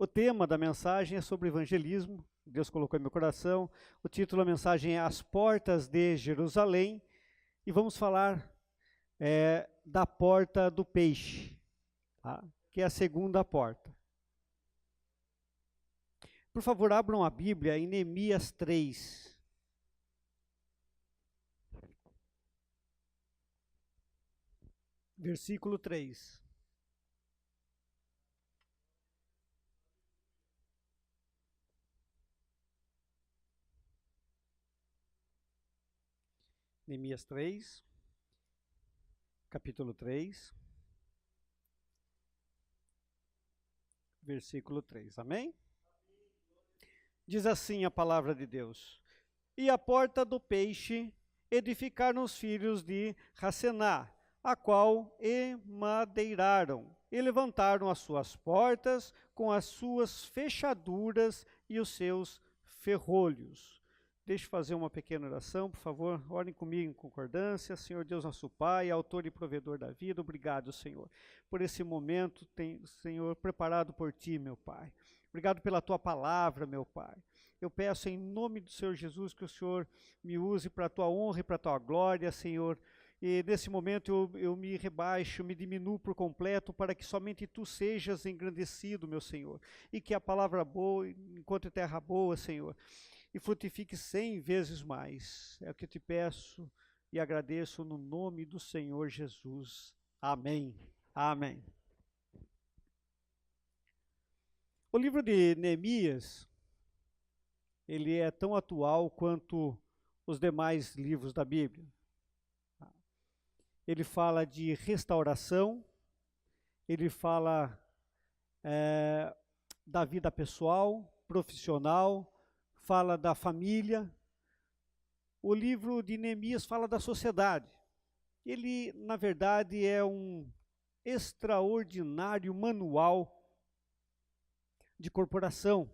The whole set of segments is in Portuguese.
O tema da mensagem é sobre evangelismo. Deus colocou em meu coração. O título da mensagem é As Portas de Jerusalém. E vamos falar da porta do peixe, tá? Que é a segunda porta. Por favor, abram a Bíblia em Neemias 3. Versículo 3. Neemias 3, capítulo 3, versículo 3. Amém? Diz assim a palavra de Deus: E a porta do peixe edificaram os filhos de Racená, a qual emadeiraram, e levantaram as suas portas com as suas fechaduras e os seus ferrolhos. Deixe eu fazer uma pequena oração, por favor. Orem comigo em concordância. Senhor Deus, nosso Pai, autor e provedor da vida, obrigado, Senhor, por esse momento, Senhor, preparado por Ti, meu Pai. Obrigado pela Tua palavra, meu Pai. Eu peço em nome do Senhor Jesus que o Senhor me use para a Tua honra e para a Tua glória, Senhor. E nesse momento eu me rebaixo, me diminuo por completo, para que somente Tu sejas engrandecido, meu Senhor. E que a palavra boa, enquanto terra boa, Senhor, e frutifique 100 vezes mais. É o que eu te peço e agradeço no nome do Senhor Jesus. Amém. Amém. O livro de Neemias, ele é tão atual quanto os demais livros da Bíblia. Ele fala de restauração, ele fala da vida pessoal, profissional, fala da família. O livro de Neemias fala da sociedade. Ele, na verdade, é um extraordinário manual de corporação.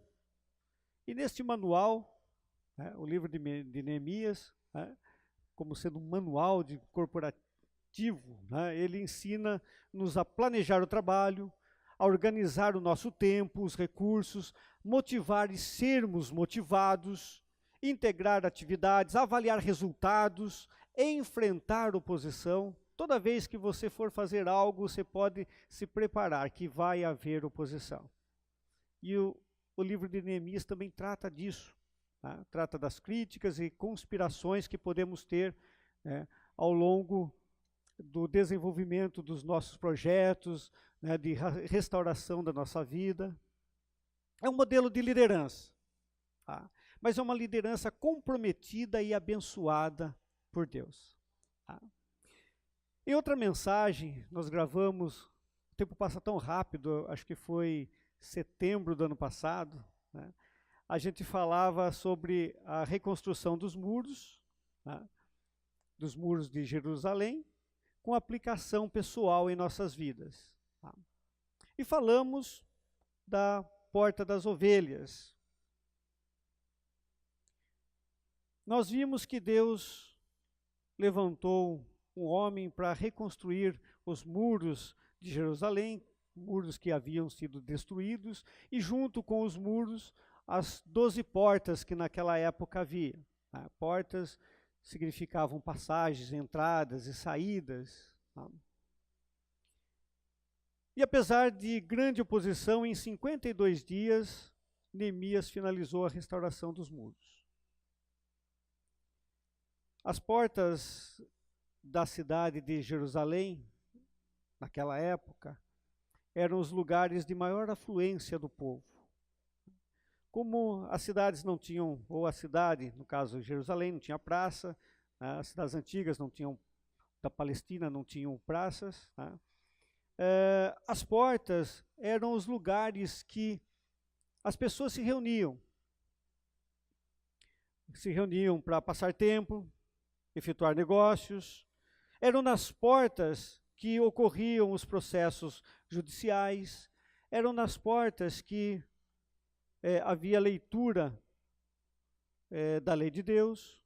E neste manual, o livro de Neemias, como sendo um manual de corporativo, ele ensina-nos a planejar o trabalho, a organizar o nosso tempo, os recursos, motivar e sermos motivados, integrar atividades, avaliar resultados, enfrentar oposição. Toda vez que você for fazer algo, você pode se preparar que vai haver oposição. E o livro de Neemias também trata disso, trata das críticas e conspirações que podemos ter ao longo do desenvolvimento dos nossos projetos, de restauração da nossa vida. É um modelo de liderança, mas é uma liderança comprometida e abençoada por Deus. Em outra mensagem, nós gravamos, o tempo passa tão rápido, acho que foi setembro do ano passado, a gente falava sobre a reconstrução dos muros de Jerusalém, com aplicação pessoal em nossas vidas. E falamos da porta das ovelhas. Nós vimos que Deus levantou um homem para reconstruir os muros de Jerusalém, muros que haviam sido destruídos, e junto com os muros, as 12 portas que naquela época havia. Portas significavam passagens, entradas e saídas. E apesar de grande oposição, em 52 dias, Neemias finalizou a restauração dos muros. As portas da cidade de Jerusalém, naquela época, eram os lugares de maior afluência do povo. Como as cidades não tinham, ou a cidade, no caso Jerusalém, não tinha praça, as cidades antigas não tinham, da Palestina não tinham praças, as portas eram os lugares que as pessoas se reuniam para passar tempo, efetuar negócios. Eram nas portas que ocorriam os processos judiciais, eram nas portas que havia leitura da lei de Deus.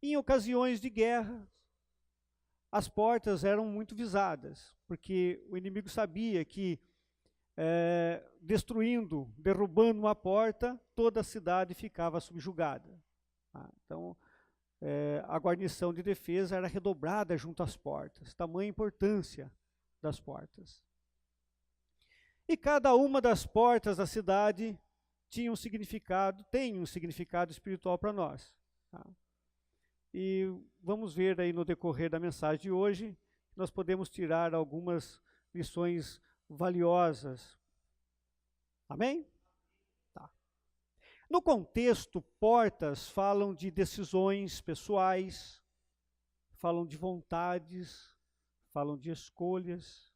Em ocasiões de guerra, as portas eram muito visadas, porque o inimigo sabia que destruindo, derrubando uma porta, toda a cidade ficava subjugada. Tá? Então, a guarnição de defesa era redobrada junto às portas, tamanha importância das portas. E cada uma das portas da cidade tinha um significado, tem um significado espiritual para nós. Tá? E vamos ver aí no decorrer da mensagem de hoje, nós podemos tirar algumas lições valiosas. Amém? Tá. No contexto, portas falam de decisões pessoais, falam de vontades, falam de escolhas.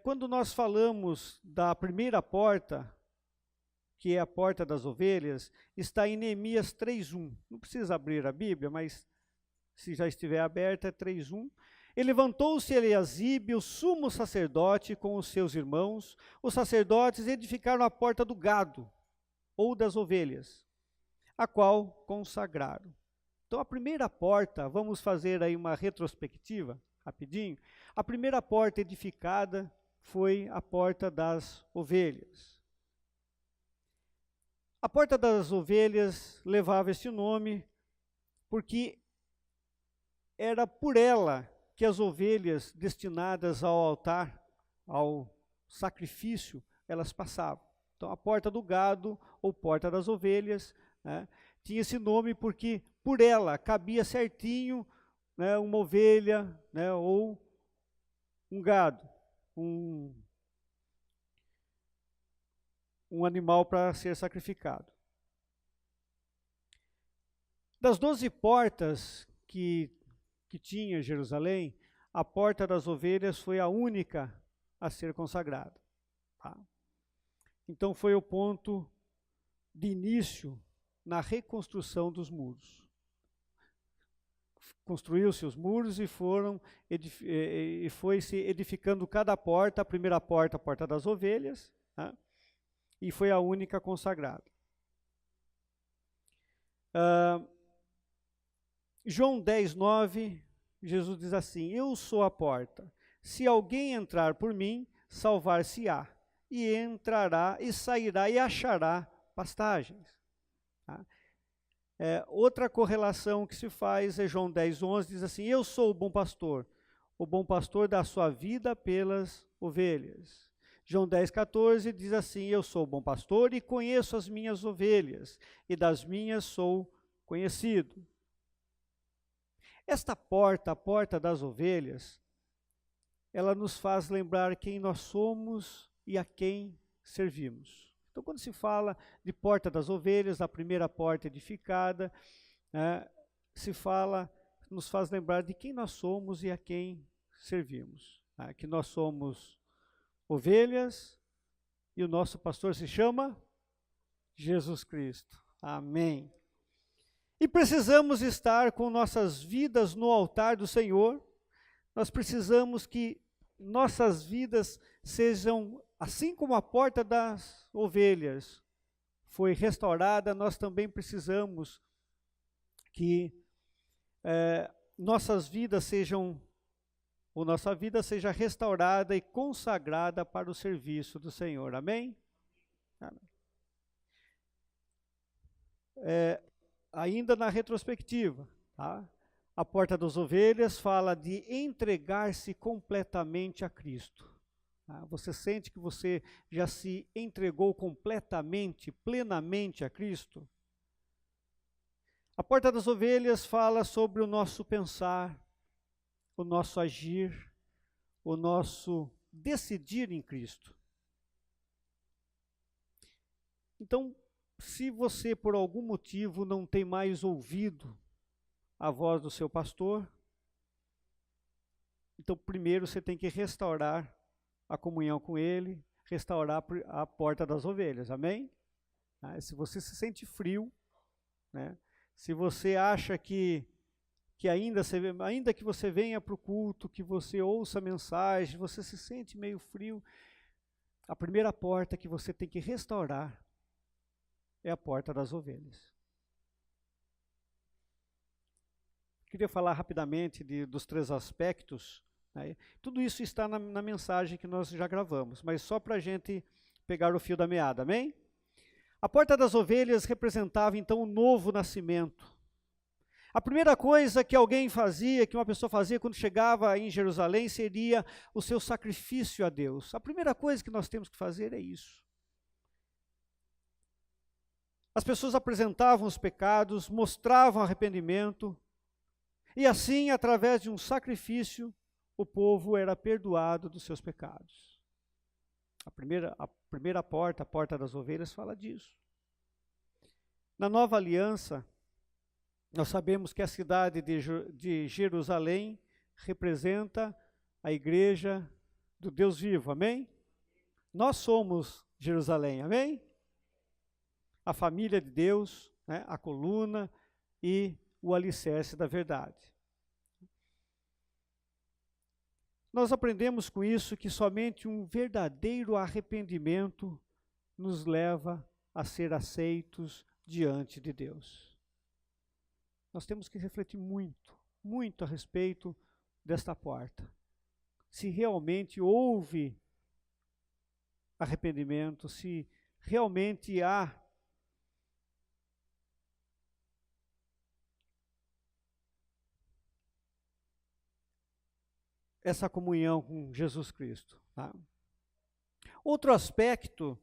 Quando nós falamos da primeira porta, que é a porta das ovelhas, está em Neemias 3:1. Não precisa abrir a Bíblia, mas se já estiver aberta, é 3:1. E levantou-se Eliasibe, o sumo sacerdote, com os seus irmãos. Os sacerdotes edificaram a porta do gado, ou das ovelhas, a qual consagraram. Então, a primeira porta, vamos fazer aí uma retrospectiva, rapidinho. A primeira porta edificada foi a porta das ovelhas. A porta das ovelhas levava este nome porque era por ela que as ovelhas destinadas ao altar, ao sacrifício, elas passavam. Então, a porta do gado, ou porta das ovelhas, né, tinha esse nome porque por ela cabia certinho, né, uma ovelha, né, ou um gado, um animal para ser sacrificado. Das 12 portas que tinha Jerusalém, a porta das ovelhas foi a única a ser consagrada. Tá? Então foi o ponto de início na reconstrução dos muros. Construiu-se os muros e foi-se edificando cada porta, a primeira porta, a porta das ovelhas, tá? E foi a única consagrada. João 10:9, Jesus diz assim: eu sou a porta. Se alguém entrar por mim, salvar-se-á, e entrará e sairá e achará pastagens. Tá? Outra correlação que se faz é João 10:11, diz assim: eu sou o bom pastor dá sua vida pelas ovelhas. João 10:14 diz assim: eu sou o bom pastor e conheço as minhas ovelhas, e das minhas sou conhecido. Esta porta, a porta das ovelhas, ela nos faz lembrar quem nós somos e a quem servimos. Então, quando se fala de porta das ovelhas, a primeira porta edificada, nos faz lembrar de quem nós somos e a quem servimos. Que nós somos ovelhas e o nosso pastor se chama Jesus Cristo. Amém. E precisamos estar com nossas vidas no altar do Senhor. Nós precisamos que nossas vidas sejam, assim como a porta das ovelhas foi restaurada, nós também precisamos que nossa vida seja restaurada e consagrada para o serviço do Senhor. Amém? Amém. Ainda na retrospectiva, tá? A porta das ovelhas fala de entregar-se completamente a Cristo. Tá? Você sente que você já se entregou completamente, plenamente a Cristo? A porta das ovelhas fala sobre o nosso pensar, o nosso agir, o nosso decidir em Cristo. Então, se você por algum motivo não tem mais ouvido a voz do seu pastor, então primeiro você tem que restaurar a comunhão com ele, restaurar a porta das ovelhas, amém? Se você se sente frio, né? Se você acha que ainda que você venha para o culto, que você ouça a mensagem, você se sente meio frio, a primeira porta que você tem que restaurar é a porta das ovelhas. Queria falar rapidamente dos 3 aspectos Né? Tudo isso está na mensagem que nós já gravamos, mas só para a gente pegar o fio da meada, amém? A porta das ovelhas representava então o novo nascimento. A primeira coisa que alguém fazia, que uma pessoa fazia quando chegava em Jerusalém, seria o seu sacrifício a Deus. A primeira coisa que nós temos que fazer é isso. As pessoas apresentavam os pecados, mostravam arrependimento, e assim, através de um sacrifício, o povo era perdoado dos seus pecados. A primeira porta, a porta das ovelhas, fala disso. Na nova aliança, nós sabemos que a cidade de Jerusalém representa a igreja do Deus vivo, amém? Nós somos Jerusalém, amém? A família de Deus, né, a coluna e o alicerce da verdade. Nós aprendemos com isso que somente um verdadeiro arrependimento nos leva a ser aceitos diante de Deus. Nós temos que refletir muito, muito a respeito desta porta. Se realmente houve arrependimento, se realmente há essa comunhão com Jesus Cristo. Tá? Outro aspecto,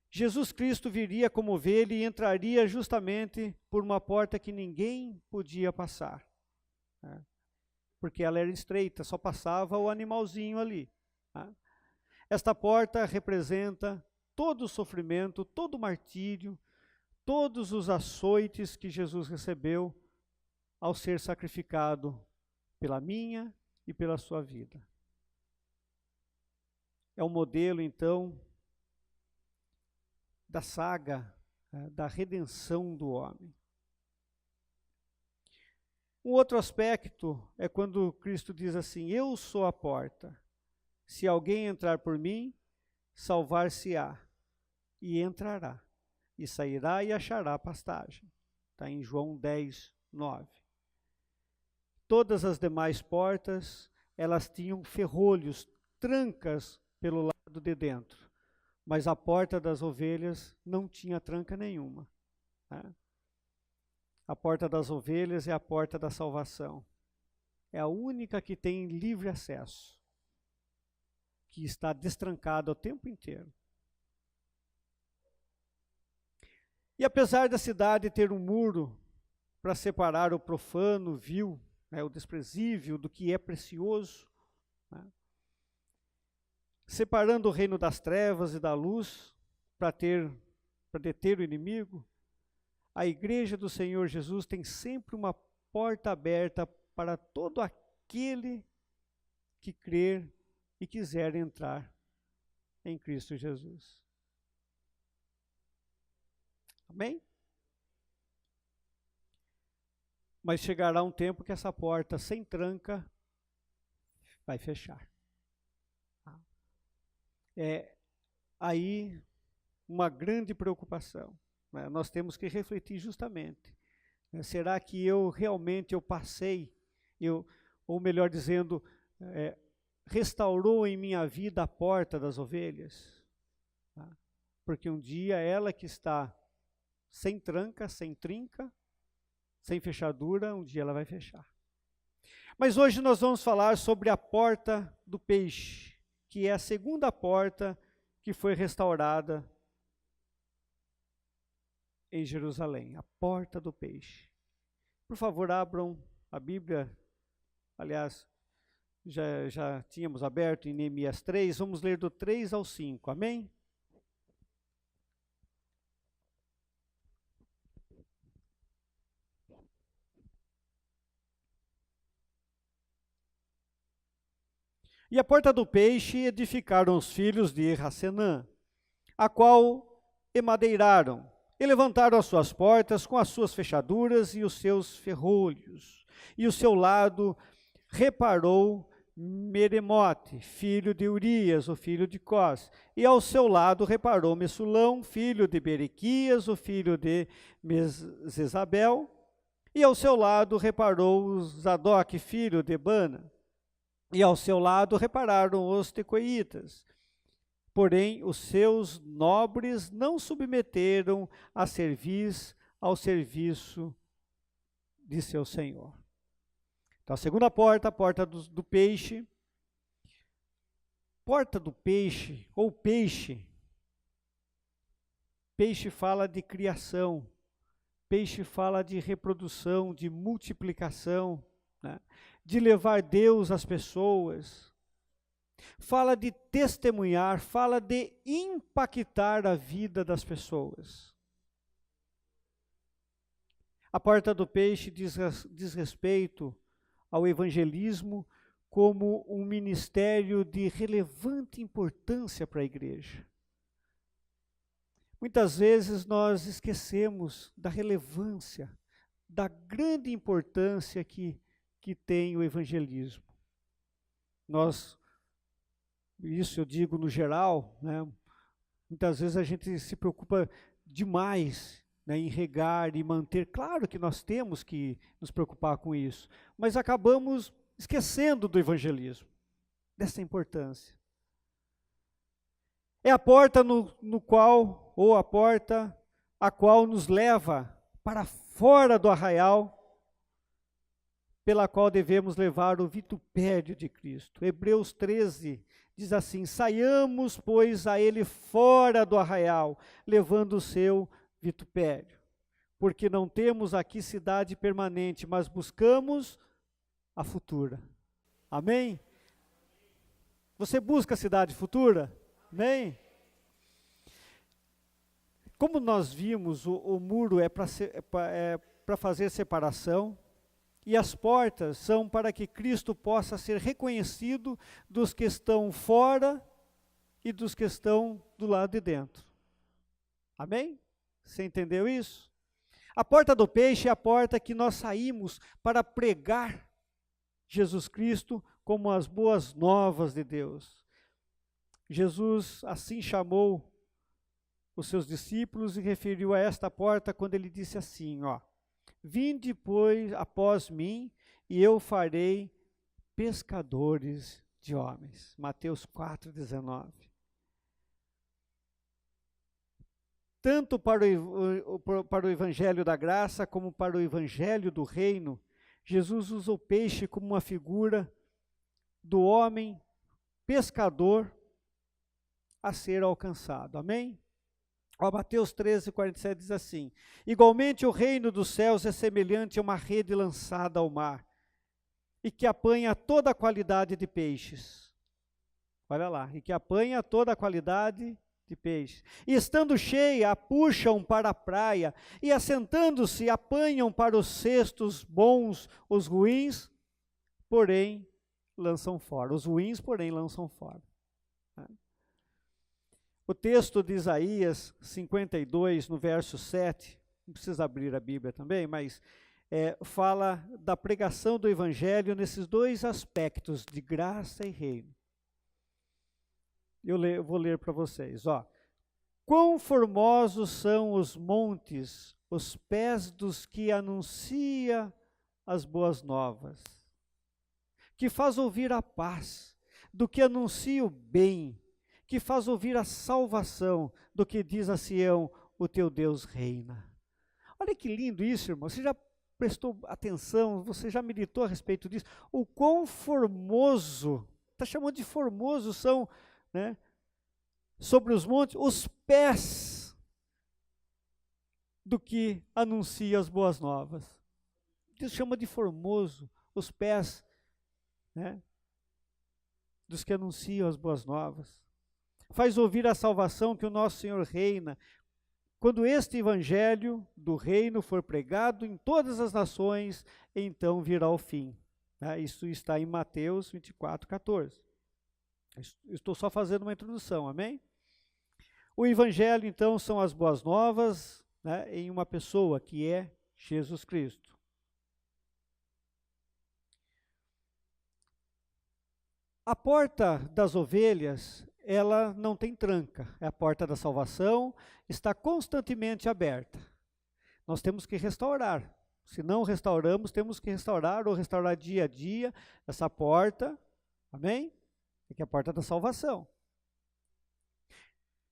Jesus Cristo viria como ovelha e entraria justamente por uma porta que ninguém podia passar. Né? Porque ela era estreita, só passava o animalzinho ali. Tá? Esta porta representa todo o sofrimento, todo o martírio, todos os açoites que Jesus recebeu ao ser sacrificado pela minha e pela sua vida. É um modelo, então, da saga, da redenção do homem. Um outro aspecto é quando Cristo diz assim: eu sou a porta, se alguém entrar por mim, salvar-se-á, e entrará, e sairá e achará pastagem. Está em João 10, 9. Todas as demais portas, elas tinham ferrolhos, trancas pelo lado de dentro. Mas a porta das ovelhas não tinha tranca nenhuma. Né? A porta das ovelhas é a porta da salvação. É a única que tem livre acesso, que está destrancada o tempo inteiro. E apesar da cidade ter um muro para separar o profano, vil, né, o desprezível do que é precioso, né, separando o reino das trevas e da luz para deter o inimigo, a igreja do Senhor Jesus tem sempre uma porta aberta para todo aquele que crer e quiser entrar em Cristo Jesus. Amém? Mas chegará um tempo que essa porta sem tranca vai fechar. É aí uma grande preocupação. Né? Nós temos que refletir justamente. Né? Será que eu passei, ou melhor dizendo, restaurou em minha vida a porta das ovelhas? Tá? Porque um dia ela que está sem tranca, sem trinca, sem fechadura, um dia ela vai fechar. Mas hoje nós vamos falar sobre a porta do peixe, que é a segunda porta que foi restaurada em Jerusalém, a porta do peixe. Por favor, abram a Bíblia, aliás, já tínhamos aberto em Neemias 3, vamos ler do 3 ao 5, amém? E a porta do peixe edificaram os filhos de Rassenã, a qual emadeiraram, e levantaram as suas portas com as suas fechaduras e os seus ferrolhos. E o seu lado reparou Meremote, filho de Urias, o filho de Cós. E ao seu lado reparou Messulão, filho de Berequias, o filho de Mesesabel. E ao seu lado reparou Zadok, filho de Bana. e ao seu lado repararam os tecoitas. Porém, os seus nobres não submeteram a serviço ao serviço de seu senhor. Então, a segunda porta, a porta do peixe. Porta do peixe, ou peixe. Peixe fala de criação. Peixe fala de reprodução, de multiplicação, né? De levar Deus às pessoas. Fala de testemunhar, fala de impactar a vida das pessoas. A porta do peixe diz respeito ao evangelismo como um ministério de relevante importância para a igreja. Muitas vezes nós esquecemos da relevância, da grande importância que tem o evangelismo. Isso eu digo no geral, né? Muitas vezes a gente se preocupa demais, né, em regar e manter. Claro que nós temos que nos preocupar com isso, mas acabamos esquecendo do evangelismo, dessa importância. É a porta a porta a qual nos leva para fora do arraial, pela qual devemos levar o vitupério de Cristo. Hebreus 13 diz assim: saiamos, pois, a ele fora do arraial, levando o seu vitupério. Porque não temos aqui cidade permanente, mas buscamos a futura. Amém? Você busca a cidade futura? Amém? Como nós vimos, o muro é para fazer separação, e as portas são para que Cristo possa ser reconhecido dos que estão fora e dos que estão do lado de dentro. Amém? Você entendeu isso? A porta do peixe é a porta que nós saímos para pregar Jesus Cristo como as boas novas de Deus. Jesus assim chamou os seus discípulos e referiu a esta porta quando ele disse assim, vinde, pois, após mim, e eu farei pescadores de homens. Mateus 4,19. Tanto para o evangelho da graça, como para o evangelho do reino, Jesus usa o peixe como uma figura do homem pescador a ser alcançado. Amém? Mateus 13:47 diz assim: igualmente o reino dos céus é semelhante a uma rede lançada ao mar, e que apanha toda a qualidade de peixes. Olha lá, e que apanha toda a qualidade de peixes. E estando cheia, a puxam para a praia, e assentando-se, apanham para os cestos bons os ruins, porém lançam fora. Os ruins, porém, lançam fora. O texto de Isaías 52, no verso 7, não precisa abrir a Bíblia também, mas fala da pregação do Evangelho nesses dois aspectos, de graça e reino. Eu vou ler para vocês. Quão formosos são os montes, os pés dos que anuncia as boas novas, que faz ouvir a paz, do que anuncia o bem, que faz ouvir a salvação, do que diz a Sião, o teu Deus reina. Olha que lindo isso, irmão. Você já prestou atenção, você já meditou a respeito disso? O quão formoso, está chamando de formoso, são, né, sobre os montes, os pés do que anuncia as boas novas. Deus chama de formoso os pés, né, dos que anunciam as boas novas. Faz ouvir a salvação, que o nosso Senhor reina. Quando este evangelho do reino for pregado em todas as nações, então virá o fim. Isso está em Mateus 24:14. Estou só fazendo uma introdução, amém? O evangelho, então, são as boas novas, né, em uma pessoa que é Jesus Cristo. A porta das ovelhas, ela não tem tranca, é a porta da salvação, está constantemente aberta. Nós temos que restaurar. Se não restauramos, temos que restaurar ou restaurar dia a dia essa porta, Amém? Aqui é a porta da salvação.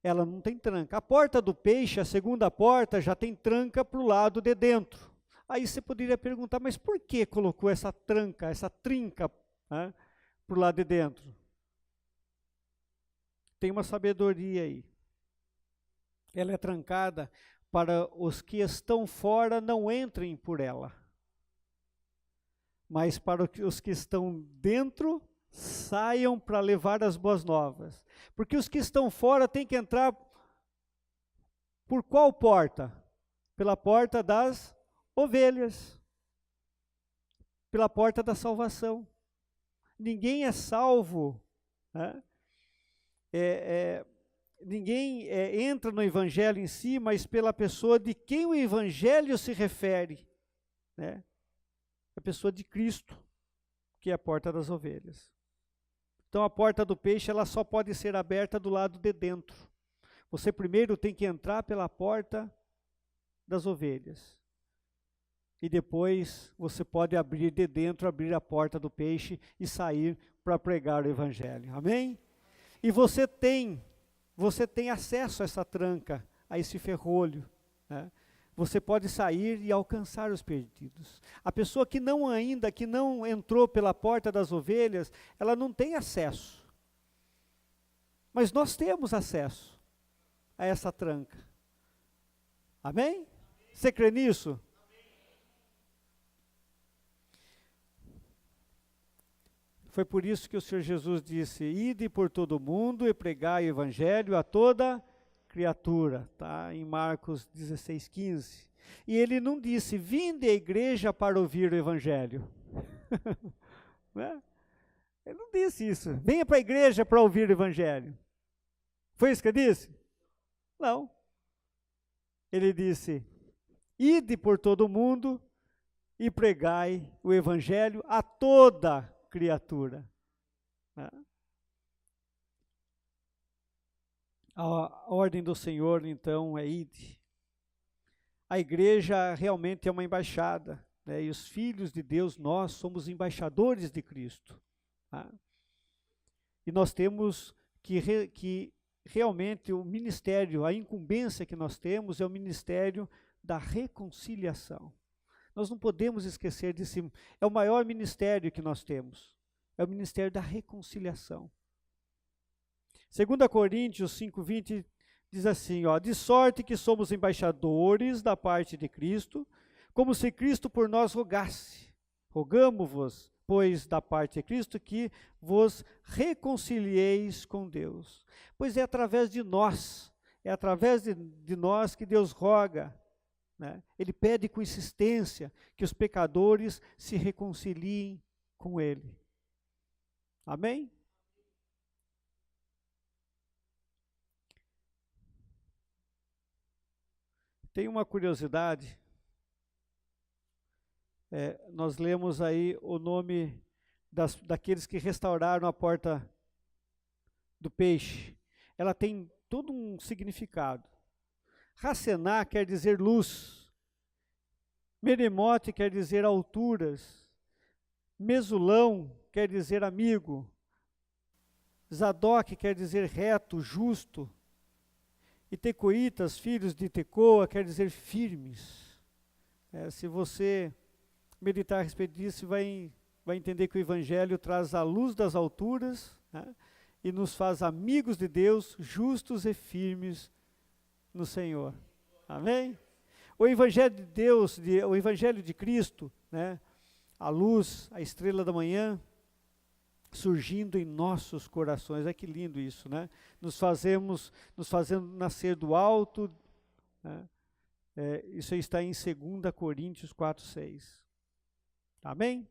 Ela não tem tranca. A porta do peixe, a segunda porta, já tem tranca para o lado de dentro. Aí você poderia perguntar, mas por que colocou essa tranca, essa trinca, né, para o lado de dentro? Tem uma sabedoria aí. Ela é trancada para os que estão fora não entrem por ela, mas para os que estão dentro saiam para levar as boas novas. Porque os que estão fora têm que entrar por qual porta? Pela porta das ovelhas, pela porta da salvação. Ninguém é salvo, né? Ninguém entra no evangelho em si, mas pela pessoa de quem o evangelho se refere, né? A pessoa de Cristo, que é a porta das ovelhas. Então a porta do peixe, ela só pode ser aberta do lado de dentro. Você primeiro tem que entrar pela porta das ovelhas. E depois você pode abrir de dentro, abrir a porta do peixe e sair para pregar o evangelho. Amém? E você tem acesso a essa tranca, a esse ferrolho, né? Você pode sair e alcançar os perdidos. A pessoa que não entrou pela porta das ovelhas, ela não tem acesso. Mas nós temos acesso a essa tranca. Amém? Você crê nisso? Foi por isso que o Senhor Jesus disse, ide por todo o mundo e pregai o evangelho a toda criatura, tá? Em Marcos 16:15. E ele não disse, vinde à igreja para ouvir o evangelho. Né? Ele não disse isso, venha para a igreja para ouvir o evangelho. Foi isso que ele disse? Não. Ele disse, ide por todo o mundo e pregai o evangelho a toda criatura. Né? A ordem do Senhor, então, é ide. A igreja realmente é uma embaixada, né? E os filhos de Deus, nós somos embaixadores de Cristo. Tá? E nós temos que realmente o ministério, a incumbência que nós temos é o ministério da reconciliação. Nós não podemos esquecer disso, é o maior ministério que nós temos, é o ministério da reconciliação. 2 Coríntios 5:20 diz assim, ó, de sorte que somos embaixadores da parte de Cristo, como se Cristo por nós rogasse. Rogamo-vos, pois, da parte de Cristo, que vos reconcilieis com Deus. Pois é através de nós, que Deus roga, né? Ele pede com insistência que os pecadores se reconciliem com Ele. Amém? Tem uma curiosidade, nós lemos aí o nome daqueles que restauraram a porta do peixe. Ela tem todo um significado. Racená quer dizer luz, Meremote quer dizer alturas, Mesulão quer dizer amigo, Zadok quer dizer reto, justo, e Tecoitas, filhos de Tecoa, quer dizer firmes. Se você meditar a respeito disso, vai entender que o Evangelho traz a luz das alturas, né, e nos faz amigos de Deus, justos e firmes no Senhor. Amém? O Evangelho de Deus, o Evangelho de Cristo, né, a luz, a estrela da manhã, surgindo em nossos corações. Que lindo isso, né? Nos fazendo nascer do alto, né? Isso aí está em 2 Coríntios 4:6. Amém?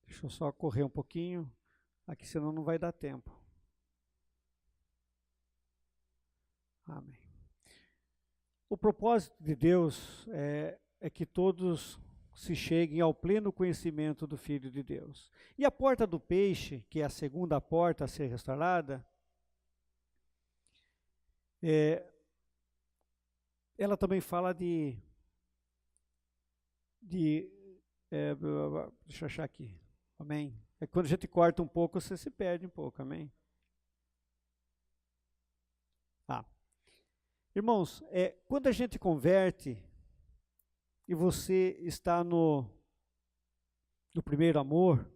Deixa eu só correr um pouquinho, aqui senão não vai dar tempo. Amém. O propósito de Deus é que todos se cheguem ao pleno conhecimento do Filho de Deus. E a porta do peixe, que é a segunda porta a ser restaurada, É, ela também fala deixa eu achar aqui, amém? É que quando a gente corta um pouco, você se perde um pouco, amém? Ah, irmãos, quando a gente converte e você está no primeiro amor,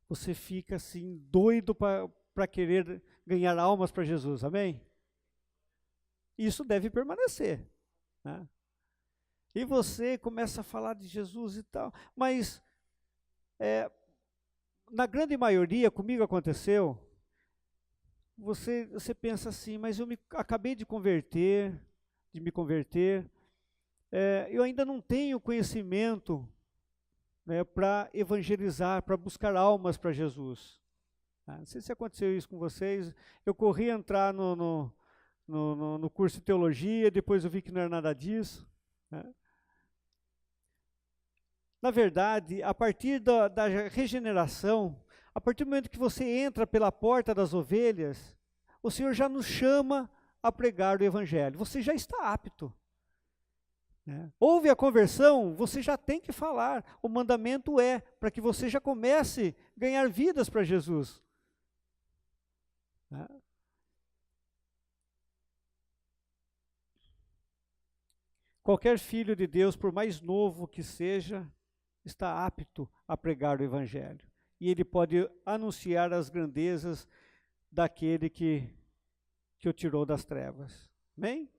você fica assim doido para querer ganhar almas para Jesus, amém? Isso deve permanecer, né? E você começa a falar de Jesus e tal, mas na grande maioria, comigo aconteceu, você pensa assim, mas acabei de me converter, eu ainda não tenho conhecimento, né, para evangelizar, para buscar almas para Jesus. Não sei se aconteceu isso com vocês. Eu corri entrar no curso de teologia, depois eu vi que não era nada disso, né? Na verdade, a partir da regeneração, a partir do momento que você entra pela porta das ovelhas, o Senhor já nos chama a pregar o Evangelho. Você já está apto, né? Houve a conversão, você já tem que falar. O mandamento é para que você já comece a ganhar vidas para Jesus, né? Qualquer filho de Deus, por mais novo que seja, está apto a pregar o Evangelho. E ele pode anunciar as grandezas daquele que o tirou das trevas. Amém?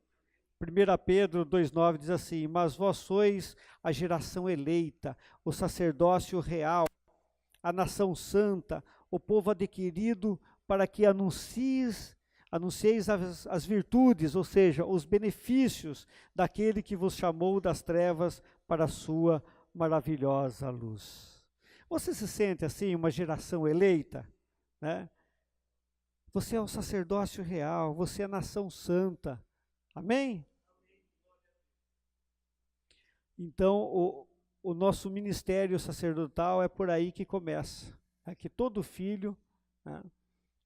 1 Pedro 2,9 diz assim: mas vós sois a geração eleita, o sacerdócio real, a nação santa, o povo adquirido, para que anuncieis as virtudes, ou seja, os benefícios daquele que vos chamou das trevas para a sua maravilhosa luz. Você se sente assim, uma geração eleita, né? Você é o sacerdócio real, você é a nação santa. Amém? Então, o nosso ministério sacerdotal é por aí que começa. É que todo filho, né,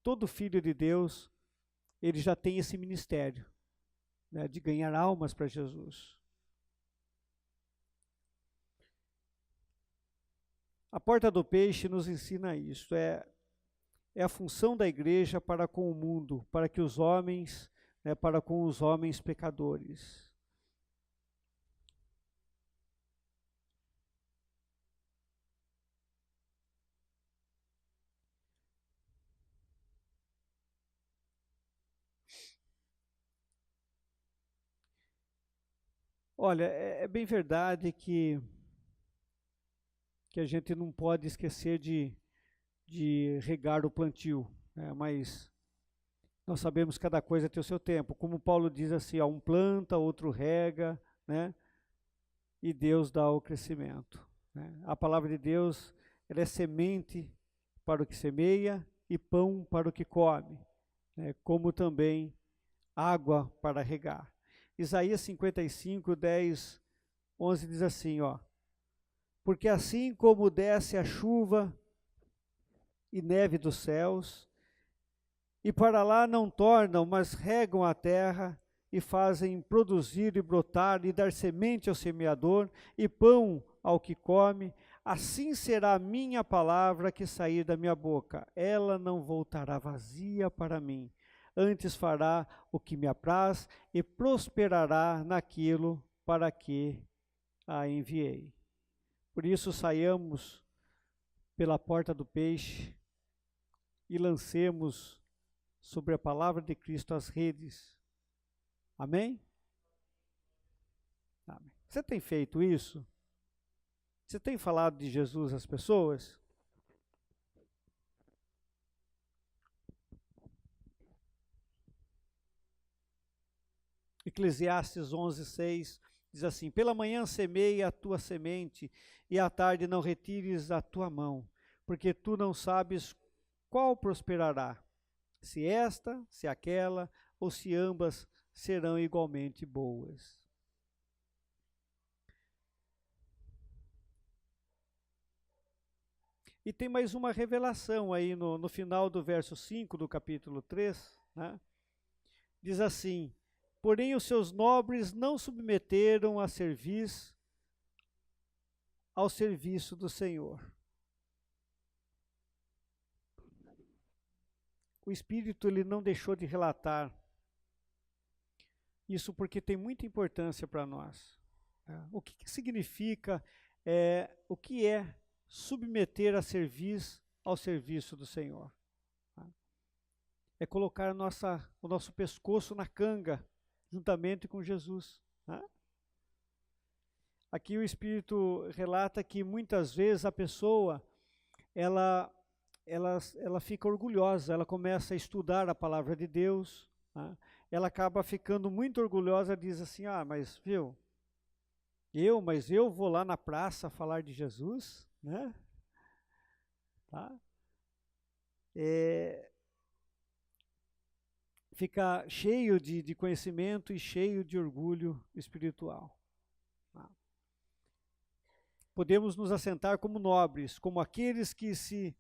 todo filho de Deus, ele já tem esse ministério, né, de ganhar almas para Jesus. A porta do peixe nos ensina isso, é a função da igreja para com o mundo, para que os homens, né, para com os homens pecadores. Olha, é bem verdade que a gente não pode esquecer de regar o plantio, né, mas nós sabemos que cada coisa tem o seu tempo. Como Paulo diz assim, ó, um planta, outro rega, né, e Deus dá o crescimento, né? A palavra de Deus, ela é semente para o que semeia e pão para o que come, né, como também água para regar. Isaías 55, 10, 11 diz assim, ó: porque assim como desce a chuva e neve dos céus, e para lá não tornam, mas regam a terra, e fazem produzir e brotar, e dar semente ao semeador, e pão ao que come, assim será a minha palavra que sair da minha boca. Ela não voltará vazia para mim, antes fará o que me apraz, e prosperará naquilo para que a enviei. Por isso saiamos pela porta do peixe e lancemos sobre a palavra de Cristo as redes. Amém? Amém. Você tem feito isso? Você tem falado de Jesus às pessoas? Eclesiastes 11:6 diz assim: pela manhã semeia a tua semente, e à tarde não retires a tua mão, porque tu não sabes qual prosperará, se esta, se aquela, ou se ambas serão igualmente boas. E tem mais uma revelação aí no final do verso 5 do capítulo 3, né? Diz assim: porém os seus nobres não submeteram a serviço ao serviço do Senhor. O Espírito ele não deixou de relatar isso porque tem muita importância para nós. O que significa, o que é submeter a serviço ao serviço do Senhor? É colocar o nosso pescoço na canga, juntamente com Jesus. Aqui o Espírito relata que muitas vezes a pessoa, ela fica orgulhosa, ela começa a estudar a palavra de Deus, ela acaba ficando muito orgulhosa, diz assim, mas viu, mas eu vou lá na praça falar de Jesus, né? Tá? Fica cheio de conhecimento e cheio de orgulho espiritual. Podemos nos assentar como nobres, como aqueles que se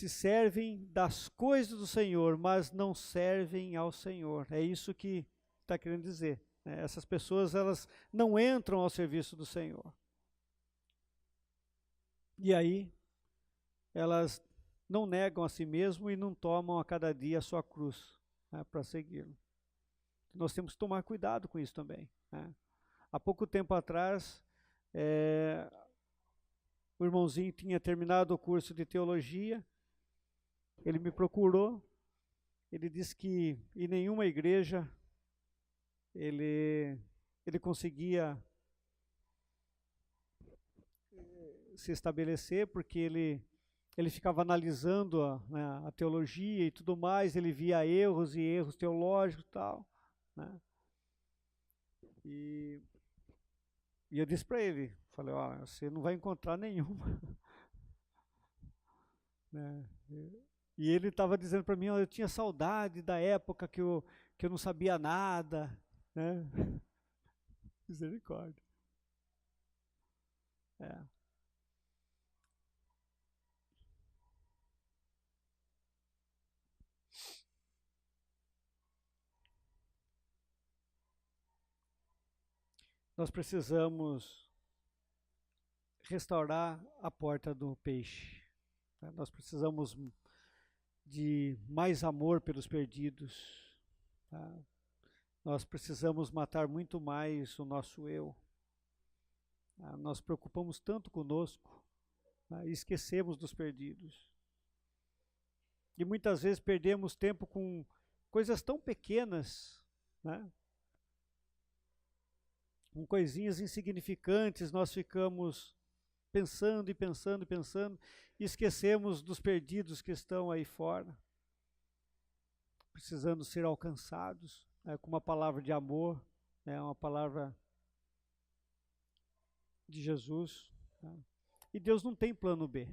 servem das coisas do Senhor, mas não servem ao Senhor. É isso que está querendo dizer. Essas pessoas, elas não entram ao serviço do Senhor. E aí, elas não negam a si mesmo e não tomam a cada dia a sua cruz para segui-lo. Nós temos que tomar cuidado com isso também. Há pouco tempo atrás, o irmãozinho tinha terminado o curso de teologia, ele me procurou, ele disse que em nenhuma igreja ele conseguia se estabelecer, porque ele ficava analisando a teologia e tudo mais, ele via erros e erros teológicos e tal, né? E eu disse para ele, falei, você não vai encontrar nenhuma. Né? E ele estava dizendo para mim, eu tinha saudade da época que eu não sabia nada, né? Misericórdia. Nós precisamos restaurar a porta do peixe. Nós precisamos de mais amor pelos perdidos. Nós precisamos matar muito mais o nosso eu. Nós preocupamos tanto conosco e esquecemos dos perdidos. E muitas vezes perdemos tempo com coisas tão pequenas, né? Com coisinhas insignificantes, nós ficamos pensando e pensando e pensando, e esquecemos dos perdidos que estão aí fora, precisando ser alcançados, com uma palavra de amor, uma palavra de Jesus. E Deus não tem plano B.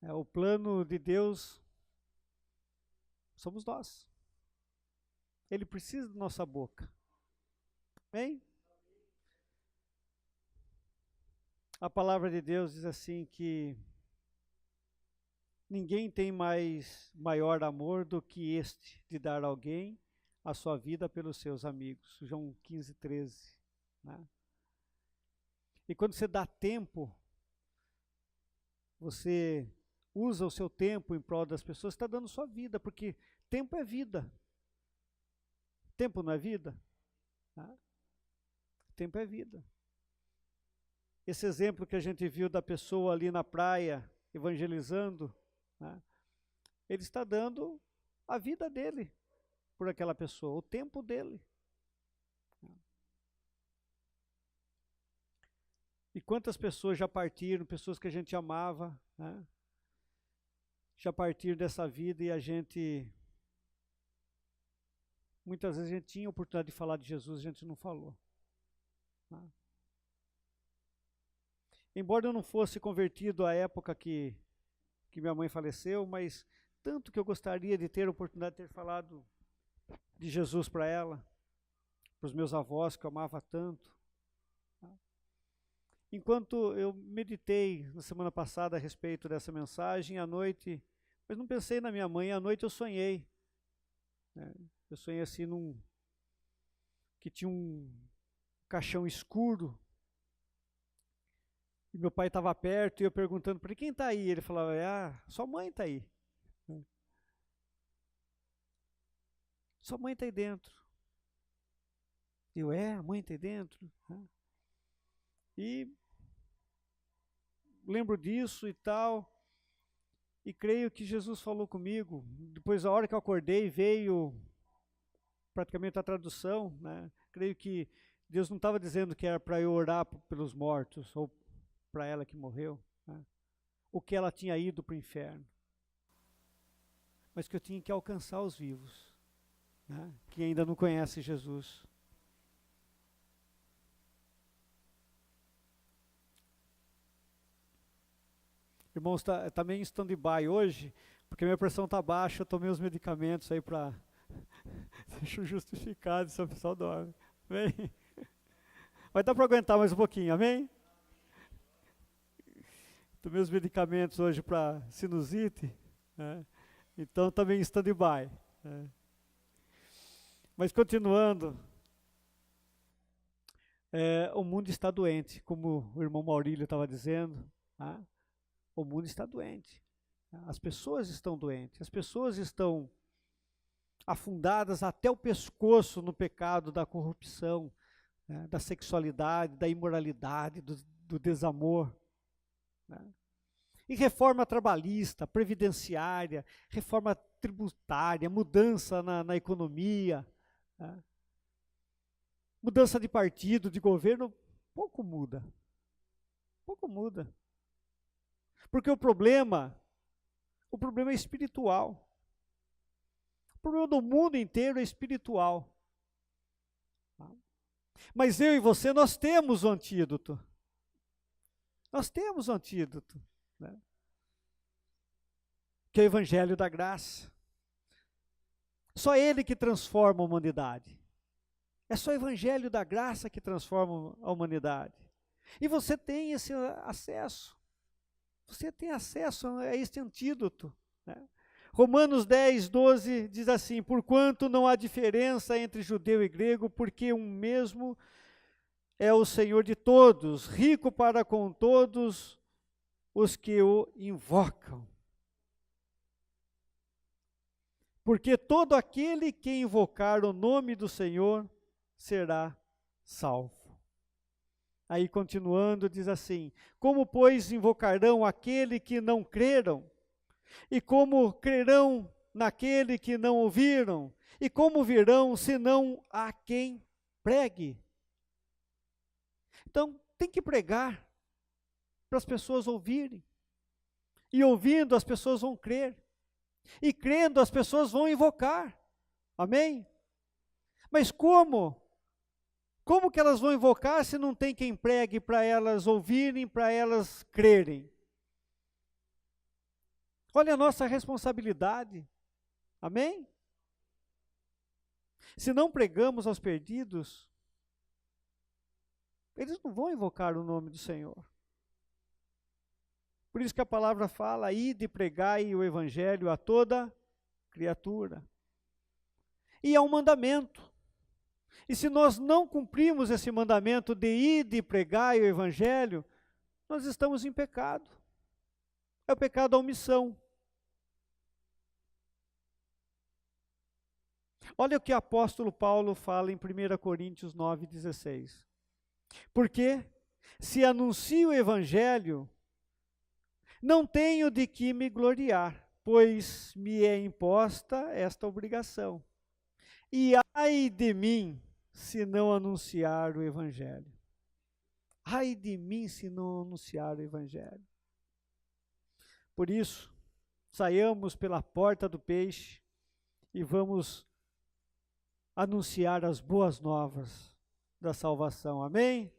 O plano de Deus somos nós. Ele precisa da nossa boca. Amém? A palavra de Deus diz assim que ninguém tem maior amor do que este, de dar a alguém a sua vida pelos seus amigos. João 15:13. Né? E quando você dá tempo, você usa o seu tempo em prol das pessoas, está dando sua vida, porque tempo é vida. Tempo não é vida? Tempo é vida. Esse exemplo que a gente viu da pessoa ali na praia, evangelizando, ele está dando a vida dele por aquela pessoa, o tempo dele. E quantas pessoas já partiram, pessoas que a gente amava, já partiram dessa vida, e a gente, muitas vezes a gente tinha a oportunidade de falar de Jesus, a gente não falou. Embora eu não fosse convertido à época que minha mãe faleceu, mas tanto que eu gostaria de ter a oportunidade de ter falado de Jesus para ela, para os meus avós que eu amava tanto. Enquanto eu meditei na semana passada a respeito dessa mensagem, à noite, mas não pensei na minha mãe, à noite eu sonhei. Eu sonhei assim que tinha um caixão escuro, e meu pai estava perto, e eu perguntando para ele, quem está aí? Ele falava, sua mãe está aí. Sua mãe está aí dentro. A mãe está aí dentro. E lembro disso e tal, e creio que Jesus falou comigo. Depois, a hora que eu acordei, veio praticamente a tradução, né? Creio que Deus não estava dizendo que era para eu orar pelos mortos, ou para ela que morreu, né? Ou que ela tinha ido para o inferno, mas que eu tinha que alcançar os vivos, né? Que ainda não conhecem Jesus. Irmãos, tá meio em stand-by hoje, porque minha pressão está baixa, eu tomei os medicamentos aí para deixar justificado, se o pessoal dorme. Amém? Vai dar para aguentar mais um pouquinho, amém? Tomei os medicamentos hoje para sinusite, né? Então também em stand-by, né? Mas continuando, o mundo está doente, como o irmão Maurílio estava dizendo, tá? O mundo está doente, as pessoas estão doentes, as pessoas estão afundadas até o pescoço no pecado da corrupção, né, da sexualidade, da imoralidade, do desamor, né? E reforma trabalhista, previdenciária, reforma tributária, mudança na economia, né? Mudança de partido, de governo, pouco muda. Pouco muda. Porque o problema é espiritual. O problema do mundo inteiro é espiritual. Mas eu e você, nós temos o antídoto. Nós temos o antídoto, né? Que é o Evangelho da Graça. Só ele que transforma a humanidade. É só o Evangelho da Graça que transforma a humanidade. E você tem esse acesso. Você tem acesso a este antídoto, né? Romanos 10, 12 diz assim, porquanto não há diferença entre judeu e grego, porque um mesmo é o Senhor de todos, rico para com todos os que o invocam. Porque todo aquele que invocar o nome do Senhor será salvo. Aí continuando diz assim, como pois invocarão aquele que não creram? E como crerão naquele que não ouviram? E como virão, senão a quem pregue? Então, tem que pregar para as pessoas ouvirem. E ouvindo, as pessoas vão crer. E crendo, as pessoas vão invocar. Amém? Mas como? Como que elas vão invocar se não tem quem pregue para elas ouvirem, para elas crerem? Olha a nossa responsabilidade. Amém? Se não pregamos aos perdidos, eles não vão invocar o nome do Senhor. Por isso que a palavra fala, ide e pregai o evangelho a toda criatura. E é um mandamento. E se nós não cumprimos esse mandamento de ide e pregai o evangelho, nós estamos em pecado. É o pecado da omissão. Olha o que o apóstolo Paulo fala em 1 Coríntios 9,16. Porque se anuncio o evangelho, não tenho de que me gloriar, pois me é imposta esta obrigação. E ai de mim, se não anunciar o evangelho. Ai de mim, se não anunciar o evangelho. Por isso, saiamos pela porta do peixe e vamos anunciar as boas novas da salvação. Amém?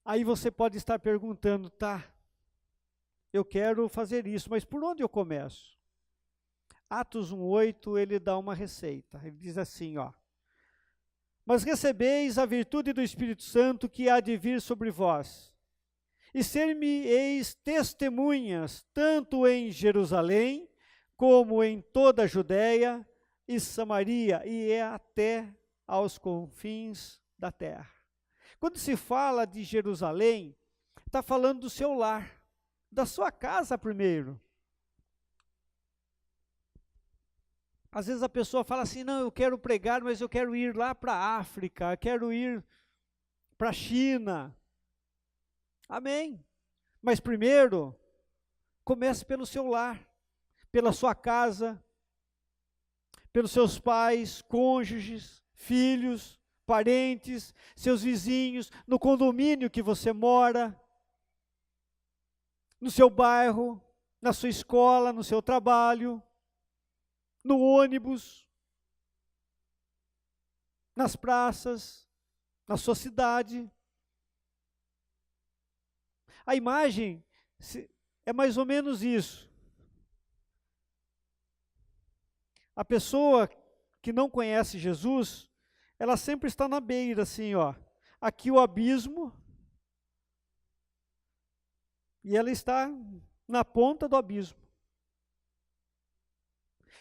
Aí você pode estar perguntando, tá, eu quero fazer isso, mas por onde eu começo? Atos 1:8, ele dá uma receita. Ele diz assim, ó: mas recebeis a virtude do Espírito Santo que há de vir sobre vós, e ser-me-eis testemunhas, tanto em Jerusalém, como em toda a Judéia e Samaria, e é até aos confins da terra. Quando se fala de Jerusalém, está falando do seu lar, da sua casa primeiro. Às vezes a pessoa fala assim, não, eu quero pregar, mas eu quero ir lá para a África, eu quero ir para a China. Amém. Mas primeiro, comece pelo seu lar, pela sua casa, pelos seus pais, cônjuges, filhos, parentes, seus vizinhos, no condomínio que você mora, no seu bairro, na sua escola, no seu trabalho, no ônibus, nas praças, na sua cidade. A imagem é mais ou menos isso. A pessoa que não conhece Jesus, ela sempre está na beira, assim, ó. Aqui o abismo, e ela está na ponta do abismo.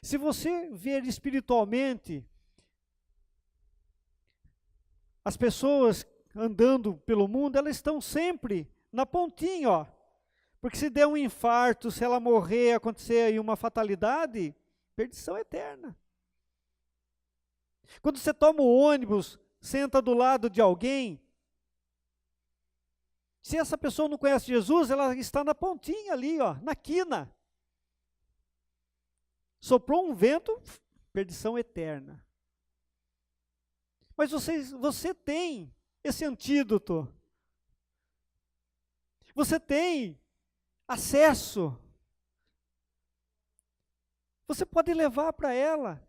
Se você ver espiritualmente, as pessoas andando pelo mundo, elas estão sempre na pontinha, ó. Porque se der um infarto, se ela morrer, acontecer aí uma fatalidade, perdição eterna. Quando você toma o ônibus, senta do lado de alguém, se essa pessoa não conhece Jesus, ela está na pontinha ali, ó, na quina. Soprou um vento, perdição eterna. Mas você tem esse antídoto. Você tem acesso. Você pode levar para ela.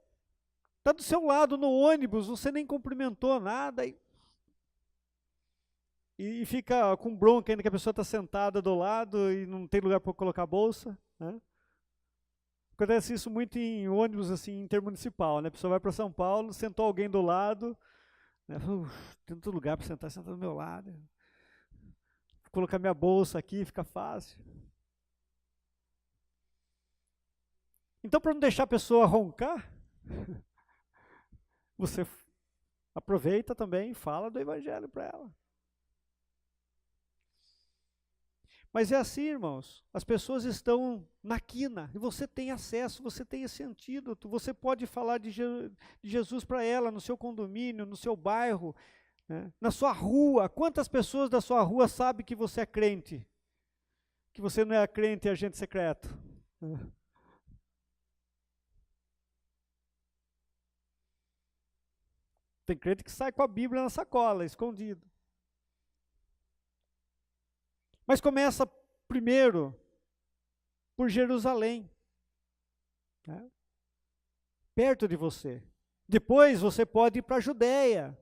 Está do seu lado no ônibus, você nem cumprimentou nada. E fica com bronca ainda que a pessoa está sentada do lado e não tem lugar para colocar a bolsa, né? Acontece isso muito em ônibus assim, intermunicipal, né? A pessoa vai para São Paulo, sentou alguém do lado, né? Tem outro lugar para sentar, senta do meu lado. Vou colocar minha bolsa aqui, fica fácil. Então, para não deixar a pessoa roncar, você aproveita também e fala do evangelho para ela. Mas é assim, irmãos, as pessoas estão na quina, e você tem acesso, você tem esse antídoto, você pode falar de Jesus para ela, no seu condomínio, no seu bairro, né? Na sua rua. Quantas pessoas da sua rua sabem que você é crente? Que você não é crente e agente secreto? Tem crente que sai com a Bíblia na sacola, escondido. Mas começa primeiro por Jerusalém, né? Perto de você. Depois você pode ir para a Judéia,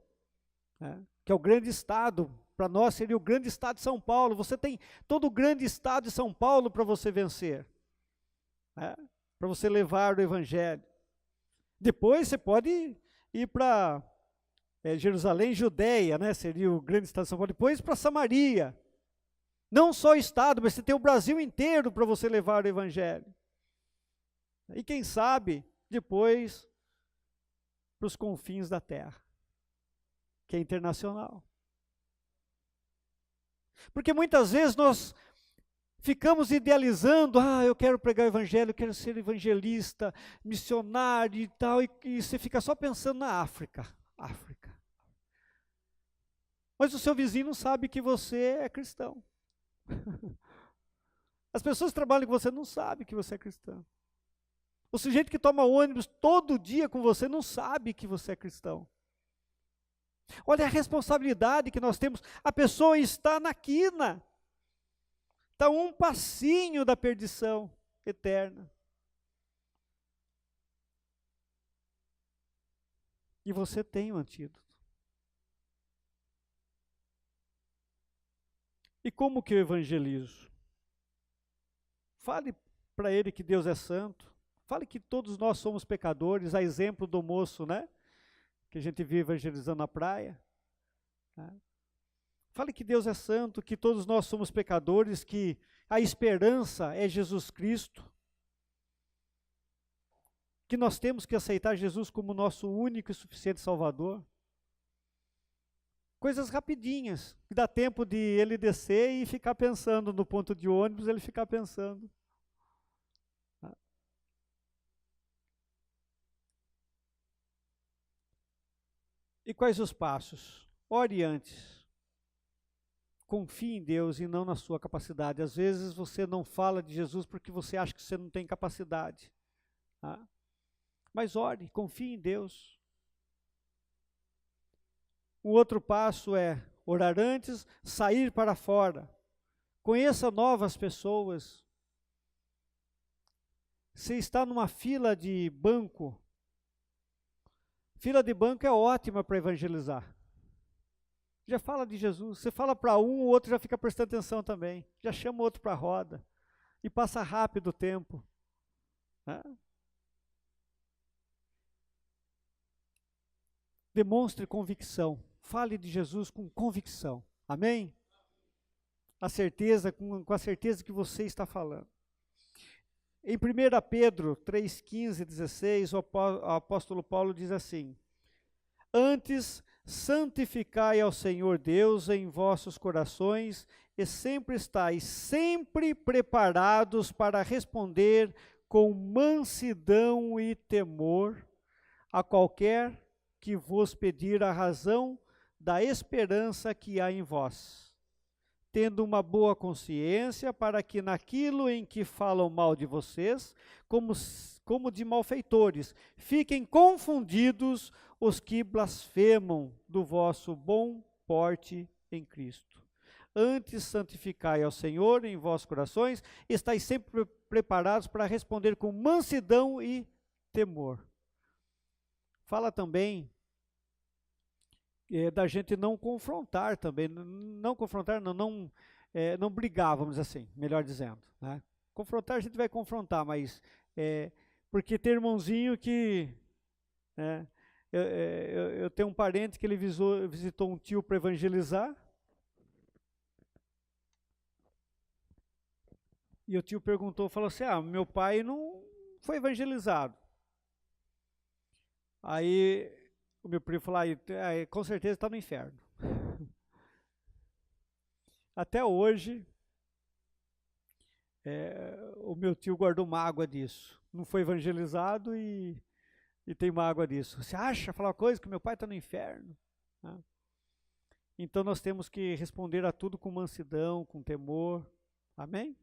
né? Que é o grande estado. Para nós seria o grande estado de São Paulo. Você tem todo o grande estado de São Paulo para você vencer, né? Para você levar o evangelho. Depois você pode ir para Jerusalém, Judéia, né? Seria o grande estado de São Paulo. Depois para Samaria. Não só o estado, mas você tem o Brasil inteiro para você levar o evangelho. E quem sabe, depois, para os confins da terra, que é internacional. Porque muitas vezes nós ficamos idealizando, eu quero pregar o evangelho, eu quero ser evangelista, missionário e tal, e você fica só pensando na África. Mas o seu vizinho não sabe que você é cristão. As pessoas que trabalham com você não sabem que você é cristão. O sujeito que toma ônibus todo dia com você não sabe que você é cristão. Olha a responsabilidade que nós temos. A pessoa está na quina. Está um passinho da perdição eterna. E você tem o antídoto. E como que eu evangelizo? Fale para ele que Deus é santo. Fale que todos nós somos pecadores, a exemplo do moço, né? Que a gente viu evangelizando na praia. Né? Fale que Deus é santo, que todos nós somos pecadores, que a esperança é Jesus Cristo. que nós temos que aceitar Jesus como nosso único e suficiente Salvador. Coisas rapidinhas, que dá tempo de ele descer e ficar pensando no ponto de ônibus, ele ficar pensando. E quais os passos? Ore antes. Confie em Deus e não na sua capacidade. Às vezes você não fala de Jesus porque você acha que você não tem capacidade. Tá? Mas ore, confie em Deus. O outro passo é orar antes, sair para fora. Conheça novas pessoas. Você está numa fila de banco. Fila de banco é ótima para evangelizar. Já fala de Jesus. Você fala para um, o outro já fica prestando atenção também. Já chama o outro para a roda. E passa rápido o tempo. Né? Demonstre convicção. Fale de Jesus com convicção. Amém? Com a certeza que você está falando. Em 1 Pedro 3, 15 e 16, o apóstolo Paulo diz assim: Antes, santificai ao Senhor Deus em vossos corações e sempre estais sempre preparados para responder com mansidão e temor a qualquer que vos pedir a razão da esperança que há em vós, tendo uma boa consciência, para que naquilo em que falam mal de vocês, como de malfeitores, fiquem confundidos os que blasfemam do vosso bom porte em Cristo. Antes, santificai ao Senhor em vossos corações, estáis sempre preparados para responder com mansidão e temor. Fala também da gente não confrontar também, não brigar, vamos dizer assim, melhor dizendo. Né? Confrontar a gente vai confrontar, mas porque tem irmãozinho que... Né, eu tenho um parente que ele visitou um tio para evangelizar, e o tio falou assim, meu pai não foi evangelizado. Aí o meu primo falou, com certeza está no inferno. Até hoje, o meu tio guardou mágoa disso. Não foi evangelizado e tem mágoa disso. Você acha falar uma coisa que meu pai está no inferno? Né? Então nós temos que responder a tudo com mansidão, com temor. Amém?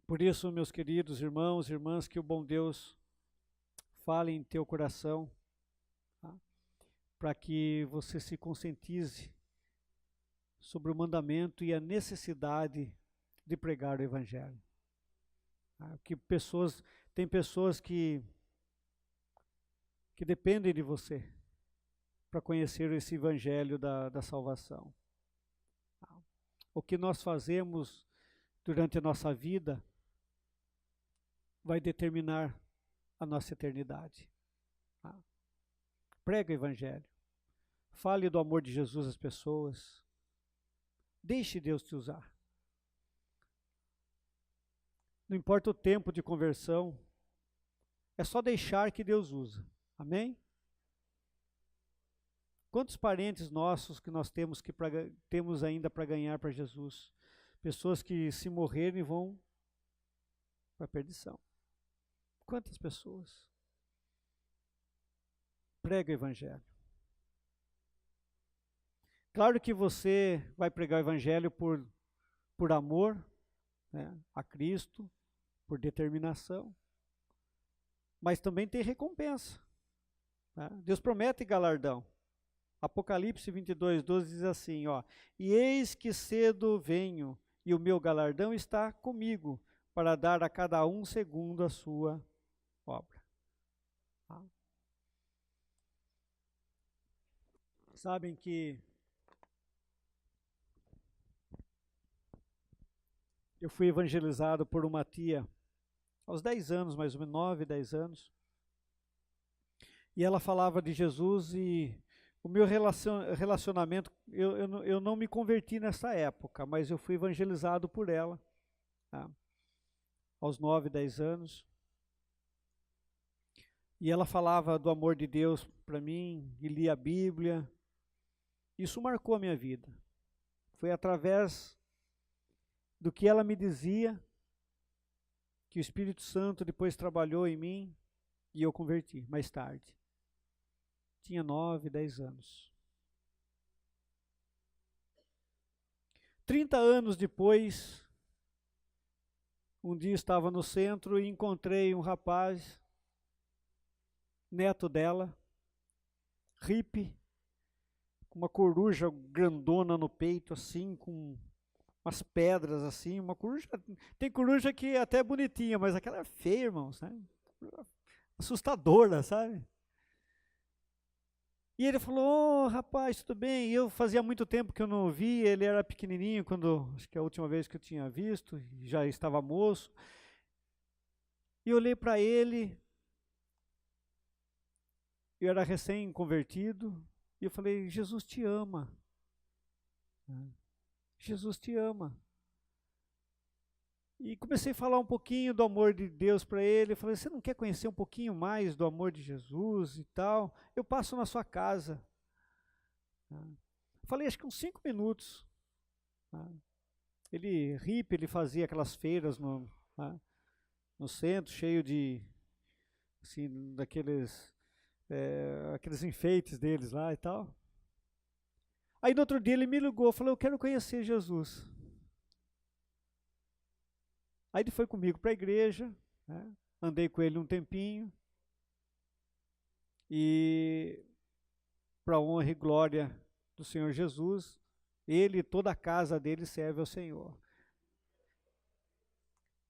Por isso, meus queridos irmãos e irmãs, que o bom Deus fale em teu coração, tá? Para que você se conscientize sobre o mandamento e a necessidade de pregar o Evangelho. Tá? Tem pessoas que dependem de você para conhecer esse Evangelho da salvação. Tá? O que nós fazemos durante a nossa vida vai determinar a nossa eternidade. Tá? Prega o Evangelho. Fale do amor de Jesus às pessoas. Deixe Deus te usar. Não importa o tempo de conversão, é só deixar que Deus usa. Amém? Quantos parentes nossos que nós temos ainda para ganhar para Jesus? Pessoas que, se morrerem, vão para a perdição. Quantas pessoas? Prega o Evangelho. Claro que você vai pregar o Evangelho por amor, né, a Cristo, por determinação, mas também tem recompensa. Né? Deus promete galardão. Apocalipse 22, 12 diz assim, e eis que cedo venho, e o meu galardão está comigo, para dar a cada um segundo a sua obra. Tá? Sabem que eu fui evangelizado por uma tia aos 10 anos, mais ou menos 9, 10 anos. E ela falava de Jesus e o meu relacionamento, eu não me converti nessa época, mas eu fui evangelizado por ela, tá? Aos 9, 10 anos. E ela falava do amor de Deus para mim, e lia a Bíblia. Isso marcou a minha vida. Foi através do que ela me dizia que o Espírito Santo depois trabalhou em mim e eu converti mais tarde. Tinha 9, 10 anos. 30 anos depois, um dia estava no centro e encontrei um rapaz, neto dela, hippie, com uma coruja grandona no peito, assim, com umas pedras, assim, uma coruja, tem coruja que até é bonitinha, mas aquela é feia, irmão, sabe? Assustadora, sabe? E ele falou, rapaz, tudo bem? E eu fazia muito tempo que eu não o vi, ele era pequenininho, acho que a última vez que eu tinha visto, já estava moço. E eu olhei para ele, eu era recém-convertido, e eu falei, Jesus te ama. Jesus te ama. E comecei a falar um pouquinho do amor de Deus para ele. Eu falei, você não quer conhecer um pouquinho mais do amor de Jesus e tal? Eu passo na sua casa. Falei, acho que uns 5 minutos. Ele, hippie, ele fazia aquelas feiras no centro, cheio de, assim, aqueles enfeites deles lá e tal. Aí no outro dia ele me ligou, falou, eu quero conhecer Jesus. Aí ele foi comigo para a igreja, né? Andei com ele um tempinho, e para a honra e glória do Senhor Jesus, ele e toda a casa dele serve ao Senhor.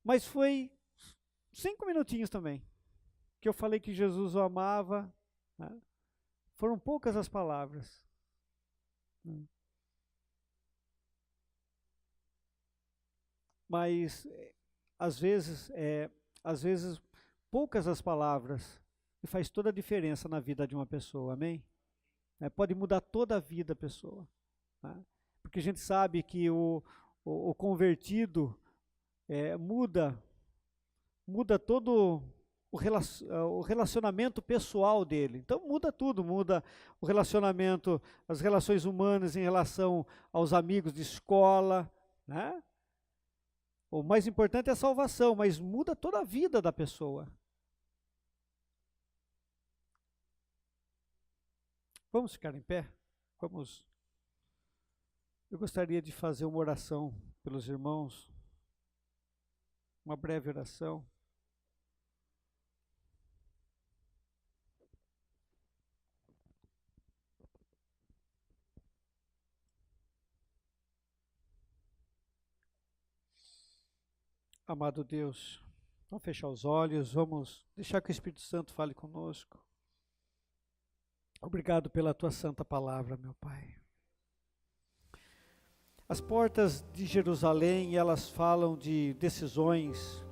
Mas foi 5 minutinhos também, que eu falei que Jesus o amava, né? Foram poucas as palavras. Mas às vezes poucas as palavras e faz toda a diferença na vida de uma pessoa, amém? Pode mudar toda a vida da pessoa, né? Porque a gente sabe que o convertido muda todo o relacionamento pessoal dele. Então muda tudo, muda o relacionamento, as relações humanas em relação aos amigos de escola, né? O mais importante é a salvação, mas muda toda a vida da pessoa. Vamos ficar em pé? Vamos. Eu gostaria de fazer uma oração pelos irmãos, uma breve oração. Amado Deus, vamos fechar os olhos, vamos deixar que o Espírito Santo fale conosco. Obrigado pela tua santa palavra, meu Pai. As portas de Jerusalém, elas falam de decisões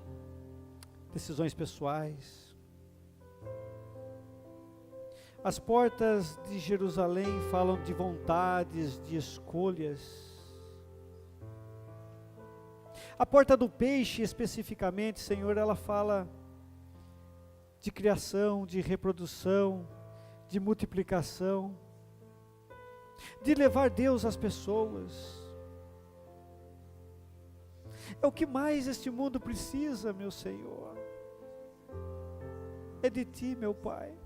pessoais. As portas de Jerusalém falam de vontades, de escolhas. A porta do peixe, especificamente, Senhor, ela fala de criação, de reprodução, de multiplicação, de levar Deus às pessoas. É o que mais este mundo precisa, meu Senhor. É de Ti, meu Pai.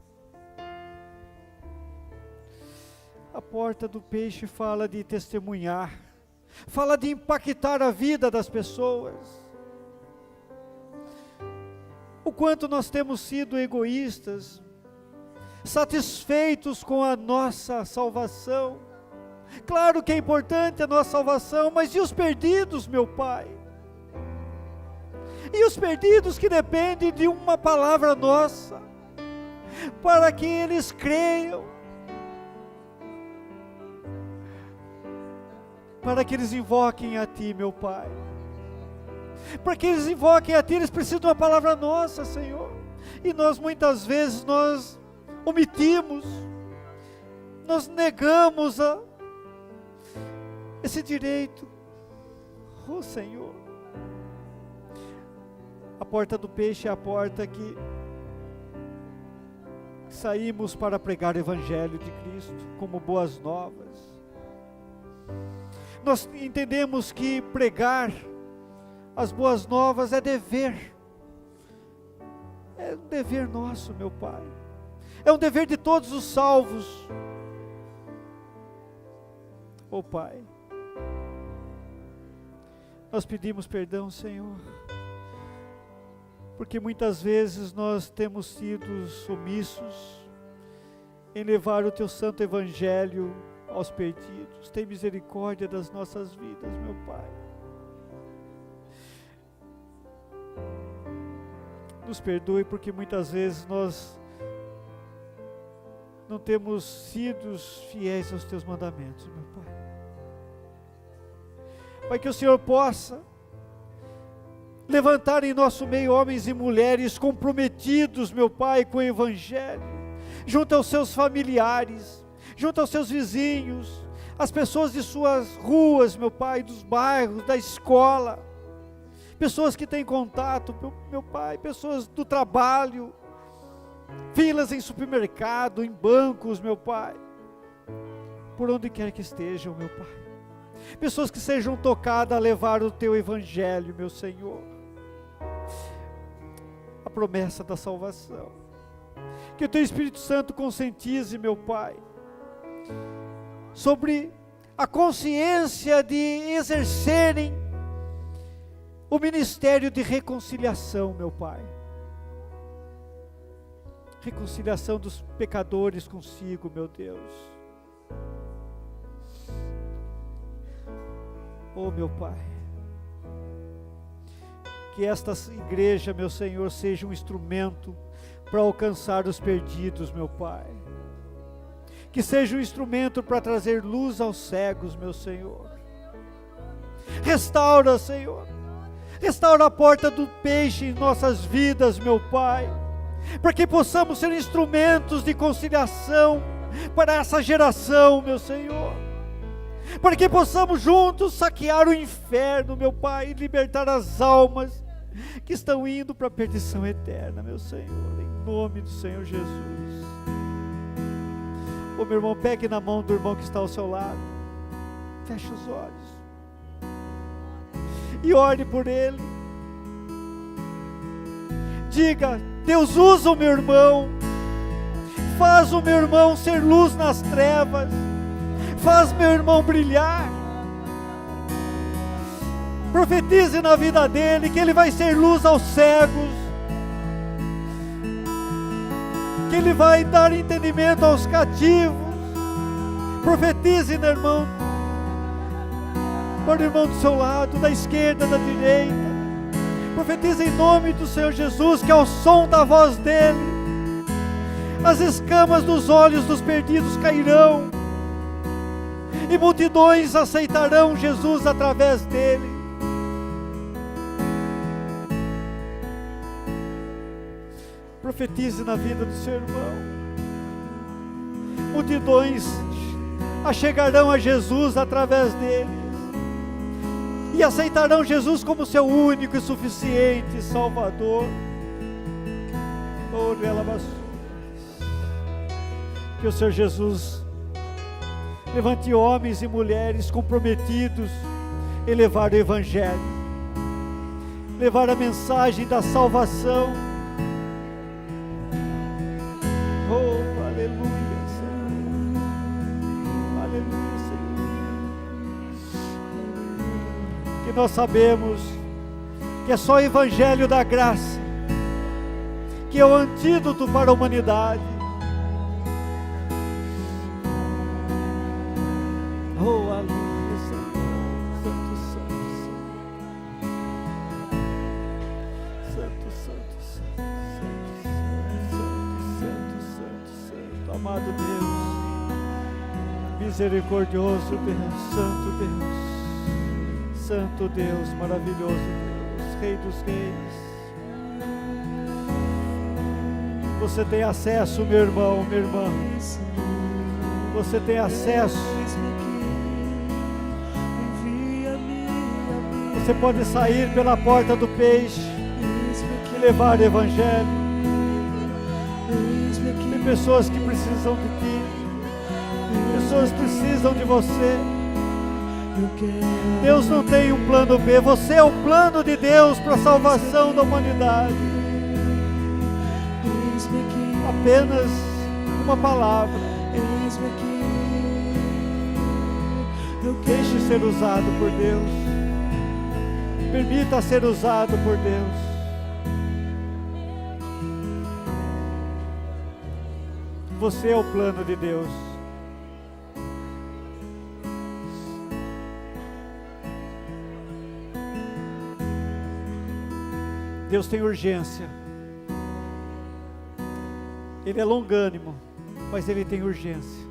A porta do peixe fala de testemunhar, fala de impactar a vida das pessoas. O quanto nós temos sido egoístas, satisfeitos com a nossa salvação. Claro que é importante a nossa salvação, mas e os perdidos, meu Pai? E os perdidos que dependem de uma palavra nossa, para que eles creiam, para que eles invoquem a Ti, meu Pai. Para que eles invoquem a Ti, eles precisam de uma palavra nossa, Senhor. E nós muitas vezes, nós omitimos, nós negamos esse direito. Oh, Senhor. A porta do peixe é a porta que saímos para pregar o Evangelho de Cristo como boas novas. Nós entendemos que pregar as boas novas é dever. É um dever nosso, meu Pai. É um dever de todos os salvos. Oh Pai, nós pedimos perdão, Senhor, porque muitas vezes nós temos sido omissos em levar o Teu santo Evangelho aos perdidos. Tem misericórdia das nossas vidas, meu Pai. Nos perdoe porque muitas vezes nós não temos sido fiéis aos Teus mandamentos, meu Pai. Pai, que o Senhor possa levantar em nosso meio homens e mulheres comprometidos, meu Pai, com o Evangelho, junto aos seus familiares, junto aos seus vizinhos, as pessoas de suas ruas, meu Pai, dos bairros, da escola, pessoas que têm contato, meu Pai, pessoas do trabalho, filas em supermercado, em bancos, meu Pai, por onde quer que estejam, meu Pai, pessoas que sejam tocadas a levar o Teu Evangelho, meu Senhor, a promessa da salvação, que o Teu Espírito Santo conscientize, meu Pai, sobre a consciência de exercerem o ministério de reconciliação, meu Pai, reconciliação dos pecadores consigo, meu Deus. Oh, meu Pai, que esta igreja, meu Senhor, seja um instrumento para alcançar os perdidos, meu Pai, que seja um instrumento para trazer luz aos cegos, meu Senhor. Restaura, Senhor, restaura a porta do peixe em nossas vidas, meu Pai, para que possamos ser instrumentos de conciliação para essa geração, meu Senhor, para que possamos juntos saquear o inferno, meu Pai, e libertar as almas que estão indo para a perdição eterna, meu Senhor, em nome do Senhor Jesus. Ô meu irmão, pegue na mão do irmão que está ao seu lado, feche os olhos e ore por ele. Diga: Deus, usa o meu irmão, faz o meu irmão ser luz nas trevas, faz meu irmão brilhar. Profetize na vida dele que ele vai ser luz aos cegos, que ele vai dar entendimento aos cativos. Profetize, meu irmão, para o irmão do seu lado, da esquerda, da direita. Profetize em nome do Senhor Jesus, que ao som da voz dele, as escamas dos olhos dos perdidos cairão, e multidões aceitarão Jesus através dele. Profetize na vida do seu irmão. Multidões achegarão a Jesus através dele e aceitarão Jesus como seu único e suficiente Salvador. Que o Senhor Jesus levante homens e mulheres comprometidos em levar o Evangelho, levar a mensagem da salvação. Oh, aleluia, Senhor. Aleluia, Senhor. Que nós sabemos que é só o Evangelho da graça que é o antídoto para a humanidade. Oh, aleluia, Senhor. Santo, santo, santo, santo, santo, amado Deus, misericordioso Deus, Santo Deus, maravilhoso Deus, Rei dos Reis. Você tem acesso, meu irmão, minha irmã. Você tem acesso. Você pode sair pela porta do peixe e levar o Evangelho. pessoas que precisam de Ti, pessoas que precisam de você. Deus não tem um plano B, você é o plano de Deus para a salvação da humanidade. Apenas uma palavra. Deixe ser usado por Deus. Permita ser usado por Deus. Você é o plano de Deus. Deus tem urgência. Ele é longânimo, mas Ele tem urgência.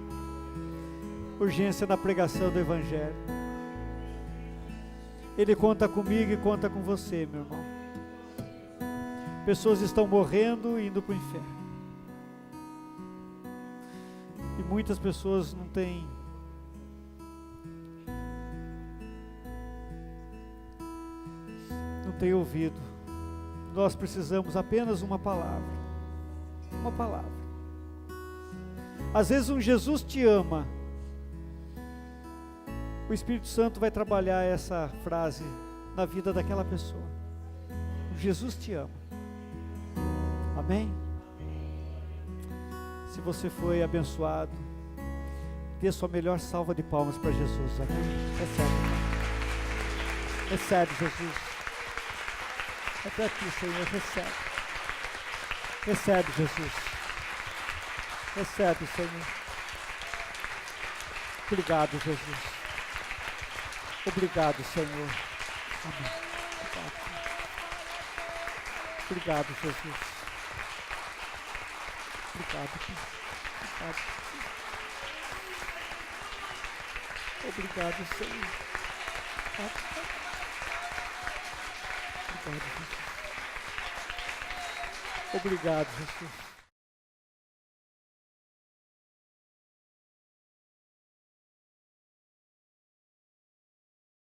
Urgência na pregação do Evangelho. Ele conta comigo e conta com você, meu irmão. Pessoas estão morrendo e indo para o inferno. E muitas pessoas não têm ouvido. Nós precisamos apenas uma palavra. Uma palavra. Às vezes um Jesus te ama. O Espírito Santo vai trabalhar essa frase na vida daquela pessoa. Jesus te ama. Amém? Se você foi abençoado, dê sua melhor salva de palmas para Jesus. Amém? Recebe. Recebe, Jesus. É para ti, Senhor. Recebe. Recebe, Jesus. Recebe, Senhor. Obrigado, Jesus. Obrigado, Senhor. Amém. Obrigado, Jesus. Obrigado. Obrigado. Obrigado, Senhor. Obrigado, Jesus. Obrigado, Jesus.